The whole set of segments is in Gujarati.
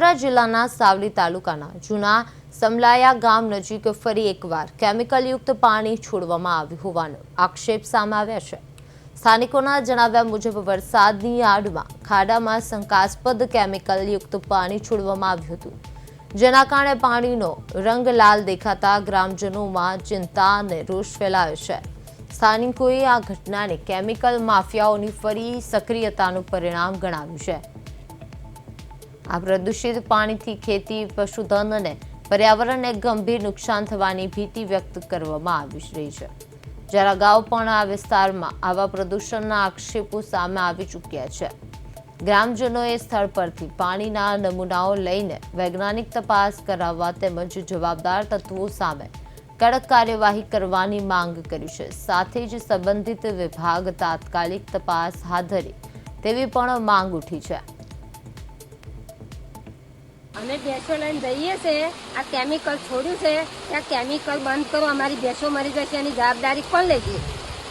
વડોદરા જિલ્લાના સાવલી તાલુકાના જૂના સમલાયા ગામ નજીક ફરી એકવાર કેમિકલયુક્ત પાણી છોડવામાં આવ્યું હોવાનો આક્ષેપ સામે આવ્યા છે। સ્થાનિકોના જણાવ્યા મુજબ વરસાદની આડમાં ખાડામાં શંકાસ્પદ કેમિકલયુક્ત પાણી છોડવામાં આવ્યું હતું, જેના કારણે પાણીનો રંગ લાલ દેખાતા ગ્રામજનોમાં ચિંતા અને રોષ ફેલાયો છે। સ્થાનિકોએ આ ઘટનાને કેમિકલ માફિયાઓની ફરી સક્રિયતાનું પરિણામ ગણાવ્યું છે। આ પ્રદૂષિત પાણીથી ખેતી, પશુધન અને પર્યાવરણને ગંભીર નુકસાન થવાની ભીતિ વ્યક્ત કરવામાં આવી રહી છે। જ્યારે અગાઉ પણ આ વિસ્તારમાં આવા પ્રદૂષણના આક્ષેપો સામે આવી ચૂક્યા છે। ગ્રામજનોએ સ્થળ પરથી પાણીના નમૂનાઓ લઈને વૈજ્ઞાનિક તપાસ કરાવવા તેમજ જવાબદાર તત્વો સામે કડક કાર્યવાહી કરવાની માંગ કરી છે। સાથે જ સંબંધિત વિભાગ તાત્કાલિક તપાસ હાથ ધરે તેવી પણ માંગ ઉઠી છે। અમે ભેંસો લઈને જઈએ છીએ, આ કેમિકલ છોડ્યું છે, આ કેમિકલ બંધ કરો, અમારી ભેંસો મરી જશે એની જવાબદારી કોણ લેશે?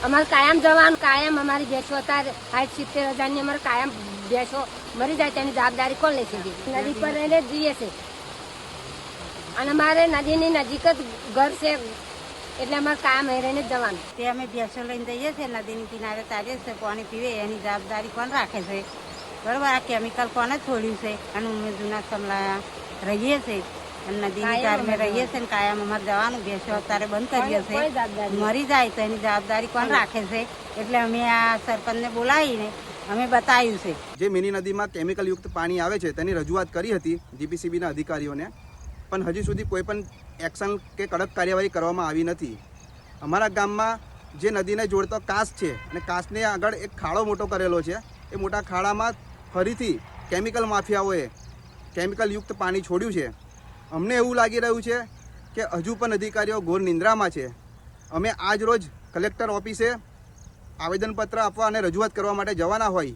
અમારે કાયમ જવાનું, કાયમ અમારી ભેંસો અત્યારે 60-70,000ની અમારે કાયમ ભેંસો મરી જાય તેની જવાબદારી કોણ લેશે? નદી પર રહીને જ જઈએ છીએ અને અમારે નદીની નજીક જ ઘર છે, એટલે અમારે કાયમ રહીને જ જવાનું। તે અમે ભેંસો લઈને જઈએ છીએ, નદીની કિનારે તારીએ છીએ, પાણી પીવે એની જવાબદારી કોણ રાખે છે? બરાબર, આ કેમિકલ કોને છોડ્યું છે? અને અમે જૂના સમલાયા રહીએ છીએ અને નદીની કારણે રહીએ છીએ, કાયમ અમારે જવાનું, ભેંસો અત્યારે બંધ કરીએ છીએ, મરી જાય તો એની જવાબદારી કોણ રાખે છે? એટલે અમે આ સરપંચને બોલાવીને અમે બતાવ્યું છે। જે મિની નદીમાં કેમિકલયુક્ત પાણી આવે છે તેની રજૂઆત કરી હતી જીપીસીબીના અધિકારીઓને, પણ હજી સુધી કોઈ પણ એક્શન કે કડક કાર્યવાહી કરવામાં આવી નથી। અમારા ગામમાં જે નદીને જોડતો કાંસ છે અને કાંસને આગળ એક ખાડો મોટો કરેલો છે, એ મોટા ખાડામાં ફરીથી કેમિકલ માફિયાઓએ કેમિકલયુક્ત પાણી છોડ્યું છે। અમને એવું લાગી રહ્યું છે કે હજુ પણ અધિકારીઓ ઘોર નિંદ્રામાં છે। અમે આજ રોજ કલેક્ટર ઓફિસે આવેદનપત્ર આપવા અને રજૂઆત કરવા માટે જવાના હોય,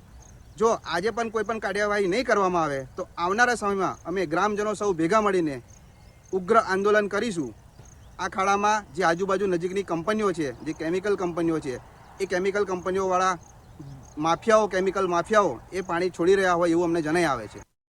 જો આજે પણ કોઈ પણ કાર્યવાહી નહીં કરવામાં આવે તો આવનારા સમયમાં અમે ગ્રામજનો સૌ ભેગા મળીને ઉગ્ર આંદોલન કરીશું। આ ખાડામાં જે આજુબાજુ નજીકની કંપનીઓ છે, જે કેમિકલ કંપનીઓ છે, એ કેમિકલ કંપનીઓવાળા માફિયાઓ, કેમિકલ માફિયાઓ એ પાણી છોડી રહ્યા હોય એવું અમને જણાઈ આવે છે।